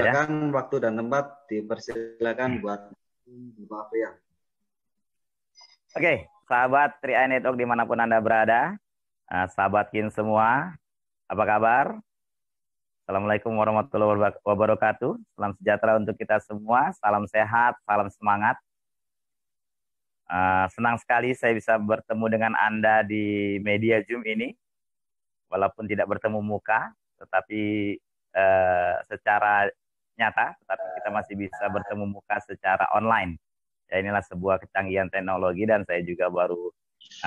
Ya. Silakan waktu dan tempat dipersilakan buat Bapak ya. Oke, sahabat 3i Network dimanapun Anda berada, sahabat Kin semua, apa kabar? Assalamualaikum warahmatullahi wabarakatuh. Salam sejahtera untuk kita semua, salam sehat, salam semangat. Senang sekali saya bisa bertemu dengan Anda di media Zoom ini, walaupun tidak bertemu muka, tetapi secara nyata, tetapi kita masih bisa bertemu muka secara online. Ya, inilah sebuah kecanggihan teknologi dan saya juga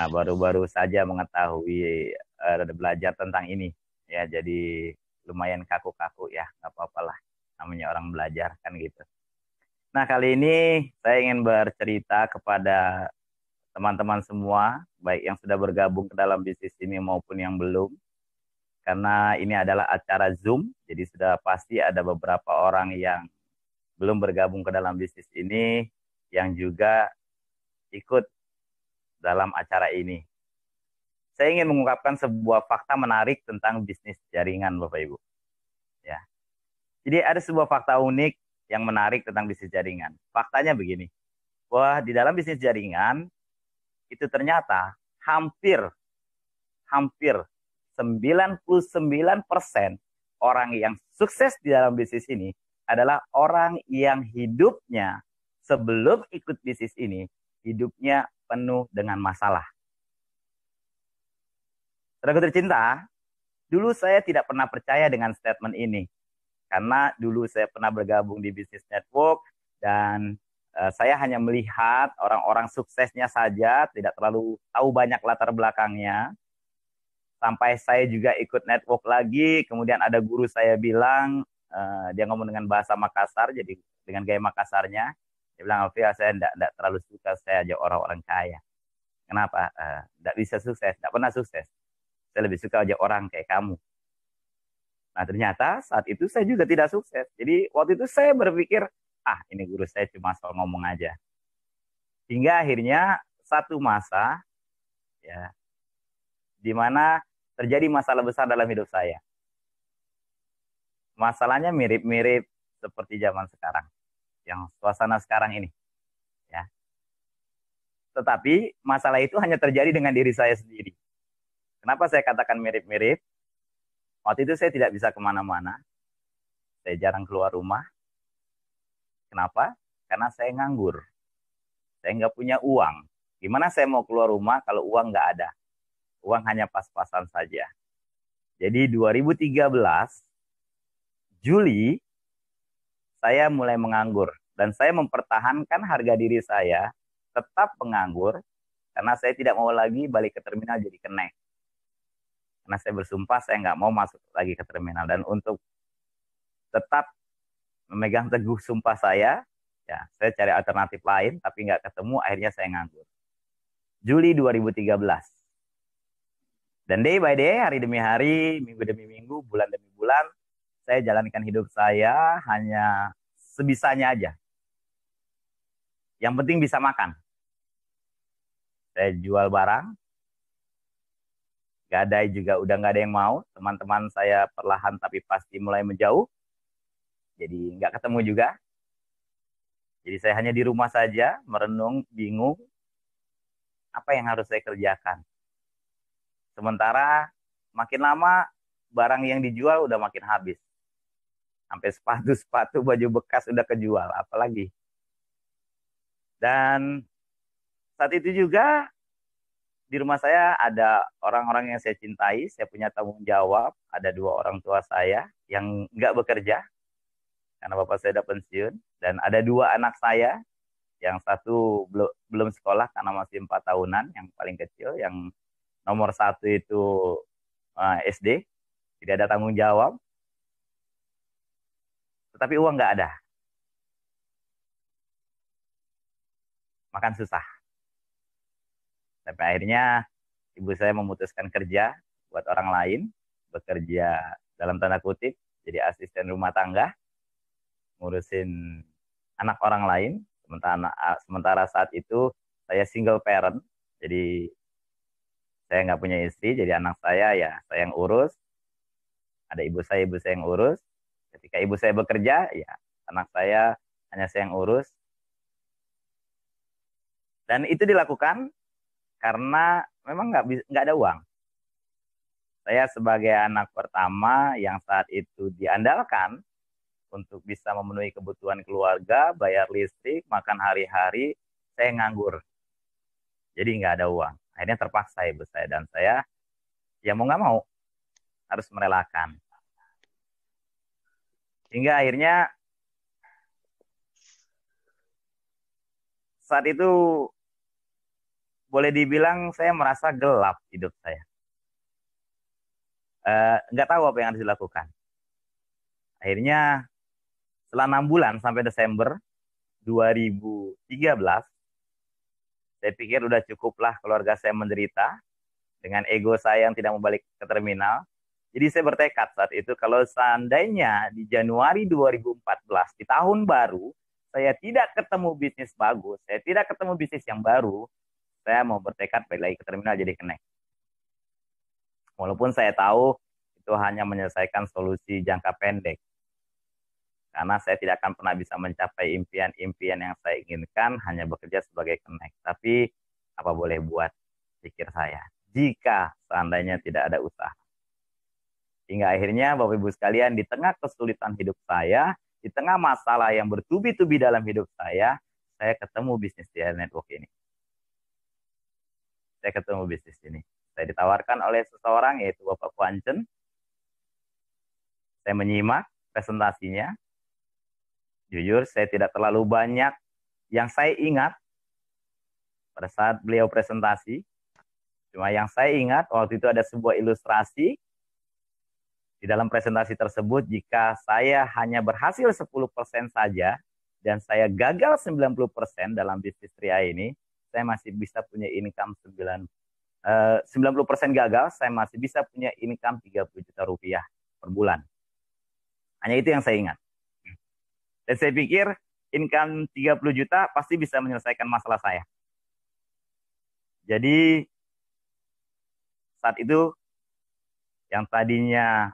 baru-baru saja mengetahui belajar tentang ini. Ya, jadi lumayan kaku-kaku ya, nggak apa-apa lah. Namanya orang belajar kan gitu. Nah, kali ini saya ingin bercerita kepada teman-teman semua, baik yang sudah bergabung ke dalam bisnis ini maupun yang belum. Karena ini adalah acara Zoom, jadi sudah pasti ada beberapa orang yang belum bergabung ke dalam bisnis ini, yang juga ikut dalam acara ini. Saya ingin mengungkapkan sebuah fakta menarik tentang bisnis jaringan, Bapak Ibu. Ya. Jadi ada sebuah fakta unik yang menarik tentang bisnis jaringan. Faktanya begini, bahwa di dalam bisnis jaringan itu ternyata hampir hampir 99% orang yang sukses di dalam bisnis ini adalah orang yang hidupnya sebelum ikut bisnis ini, hidupnya penuh dengan masalah. Saudara tercinta, dulu saya tidak pernah percaya dengan statement ini. Karena dulu saya pernah bergabung di bisnis network dan saya hanya melihat orang-orang suksesnya saja, tidak terlalu tahu banyak latar belakangnya. Sampai saya juga ikut network lagi, kemudian ada guru saya bilang, dia ngomong dengan bahasa Makassar, jadi dengan gaya Makassarnya, dia bilang, Alfia, saya tidak terlalu suka saya aja orang-orang kaya. Kenapa? Tidak bisa sukses, tidak pernah sukses. Saya lebih suka aja orang kayak kamu. Nah, ternyata saat itu saya juga tidak sukses. Jadi waktu itu saya berpikir, ini guru saya cuma soal ngomong aja. Hingga akhirnya satu masa, ya, di mana terjadi masalah besar dalam hidup saya. Masalahnya mirip-mirip seperti zaman sekarang, yang suasana sekarang ini. Ya. Tetapi masalah itu hanya terjadi dengan diri saya sendiri. Kenapa saya katakan mirip-mirip? Waktu itu saya tidak bisa kemana-mana. Saya jarang keluar rumah. Kenapa? Karena saya nganggur. Saya nggak punya uang. Gimana saya mau keluar rumah kalau uang nggak ada? Uang hanya pas-pasan saja. Jadi 2013, Juli, saya mulai menganggur. Dan saya mempertahankan harga diri saya tetap menganggur karena saya tidak mau lagi balik ke terminal jadi kenek. Karena saya bersumpah saya nggak mau masuk lagi ke terminal. Dan untuk tetap memegang teguh sumpah saya, ya saya cari alternatif lain, tapi nggak ketemu, akhirnya saya nganggur. Juli 2013. Dan day by day, hari demi hari, minggu demi minggu, bulan demi bulan, saya jalankan hidup saya hanya sebisanya aja. Yang penting bisa makan. Saya jual barang, gadai juga udah nggak ada yang mau. Teman-teman saya perlahan tapi pasti mulai menjauh. Jadi nggak ketemu juga. Jadi saya hanya di rumah saja, merenung, bingung. Apa yang harus saya kerjakan? Sementara makin lama, barang yang dijual udah makin habis. Sampai sepatu-sepatu, baju bekas udah kejual. Apalagi. Dan saat itu juga di rumah saya ada orang-orang yang saya cintai, saya punya tanggung jawab, ada dua orang tua saya yang nggak bekerja, karena bapak saya udah pensiun, dan ada dua anak saya, yang satu belum sekolah karena masih 4 tahunan, yang paling kecil, yang nomor satu itu SD, tidak ada tanggung jawab, tetapi uang nggak ada, makan susah. Sampai akhirnya ibu saya memutuskan kerja buat orang lain, bekerja dalam tanda kutip, jadi asisten rumah tangga, ngurusin anak orang lain. Sementara saat itu saya single parent, jadi saya nggak punya istri, jadi anak saya ya saya yang urus. Ada ibu saya yang urus. Ketika ibu saya bekerja, ya anak saya hanya saya yang urus. Dan itu dilakukan karena memang nggak ada uang. Saya sebagai anak pertama yang saat itu diandalkan untuk bisa memenuhi kebutuhan keluarga, bayar listrik, makan hari-hari, saya nganggur. Jadi nggak ada uang. Akhirnya terpaksa ibu saya dan saya, ya mau nggak mau, harus merelakan. Hingga akhirnya saat itu boleh dibilang saya merasa gelap hidup saya. Nggak tahu apa yang harus dilakukan. Akhirnya setelah 6 bulan sampai Desember 2013, saya pikir udah cukuplah keluarga saya menderita dengan ego saya yang tidak mau balik ke terminal. Jadi saya bertekad saat itu kalau seandainya di Januari 2014, di tahun baru, saya tidak ketemu bisnis bagus, saya tidak ketemu bisnis yang baru, saya mau bertekad balik lagi ke terminal jadi kenek. Walaupun saya tahu itu hanya menyelesaikan solusi jangka pendek. Karena saya tidak akan pernah bisa mencapai impian-impian yang saya inginkan hanya bekerja sebagai kenek. Tapi apa boleh buat, pikir saya, jika seandainya tidak ada usaha. Hingga akhirnya Bapak Ibu sekalian, di tengah kesulitan hidup saya, di tengah masalah yang bertubi-tubi dalam hidup saya ketemu bisnis di network ini. Saya ketemu bisnis ini. Saya ditawarkan oleh seseorang, yaitu Bapak Kuancen. Saya menyimak presentasinya. Jujur, saya tidak terlalu banyak yang saya ingat pada saat beliau presentasi. Cuma yang saya ingat, waktu itu ada sebuah ilustrasi. Di dalam presentasi tersebut, jika saya hanya berhasil 10% saja, dan saya gagal 90% dalam bisnis Tria ini, saya masih bisa punya income 90% gagal, saya masih bisa punya income 30 juta rupiah per bulan. Hanya itu yang saya ingat. Dan saya pikir income 30 juta pasti bisa menyelesaikan masalah saya. Jadi saat itu yang tadinya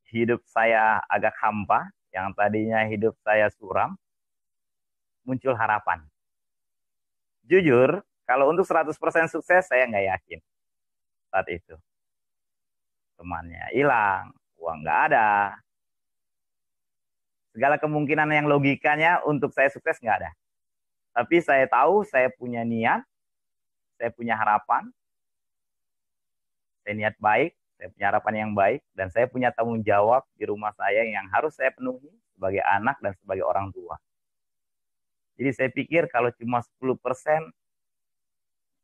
hidup saya agak hampa, yang tadinya hidup saya suram, muncul harapan. Jujur, kalau untuk 100% sukses saya nggak yakin saat itu. Temannya hilang, uang nggak ada. Segala kemungkinan yang logikanya untuk saya sukses nggak ada. Tapi saya tahu saya punya niat, saya punya harapan, saya niat baik, saya punya harapan yang baik, dan saya punya tanggung jawab di rumah saya yang harus saya penuhi sebagai anak dan sebagai orang tua. Jadi saya pikir kalau cuma 10%,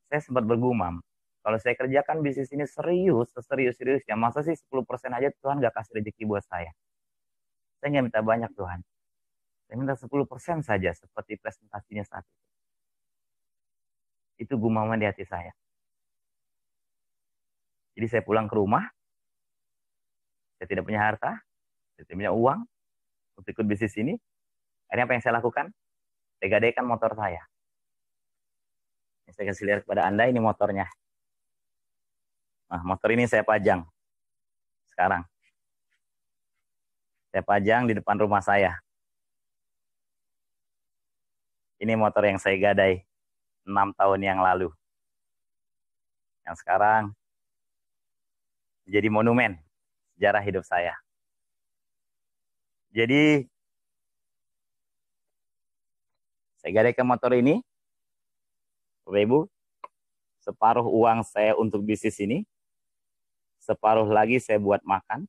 saya sempat bergumam. Kalau saya kerjakan bisnis ini serius, serius-seriusnya, masa sih 10% aja Tuhan gak kasih rezeki buat saya? Saya nggak minta banyak Tuhan. Saya minta 10% saja seperti presentasinya saat itu. Itu gumaman di hati saya. Jadi saya pulang ke rumah. Saya tidak punya harta. Saya tidak punya uang untuk ikut bisnis ini. Akhirnya apa yang saya lakukan? Saya gadaikan motor saya. Saya kasih lihat kepada Anda, ini motornya. Nah, motor ini saya pajang. Sekarang. Saya pajang di depan rumah saya. Ini motor yang saya gadai 6 tahun yang lalu. Yang sekarang jadi monumen sejarah hidup saya. Jadi saya gadaikan motor ini, Bapak Ibu, separuh uang saya untuk bisnis ini, separuh lagi saya buat makan.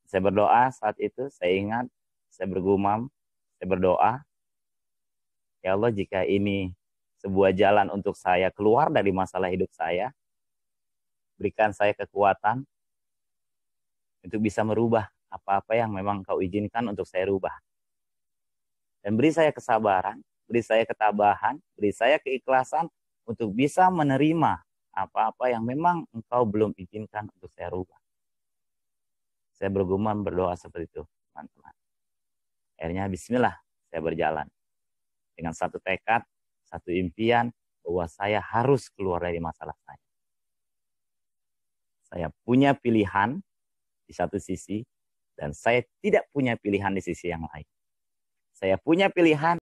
Saya berdoa saat itu, saya ingat, saya bergumam, saya berdoa, ya Allah, jika ini sebuah jalan untuk saya keluar dari masalah hidup saya, berikan saya kekuatan untuk bisa merubah apa-apa yang memang Kau izinkan untuk saya rubah. Dan beri saya kesabaran, beri saya ketabahan, beri saya keikhlasan untuk bisa menerima apa-apa yang memang Engkau belum izinkan untuk saya rubah. Saya bergumam, berdoa seperti itu, teman-teman. Akhirnya bismillah, saya berjalan. Dengan satu tekad, satu impian, bahwa saya harus keluar dari masalah saya. Saya punya pilihan di satu sisi, Dan saya tidak punya pilihan di sisi yang lain. Saya punya pilihan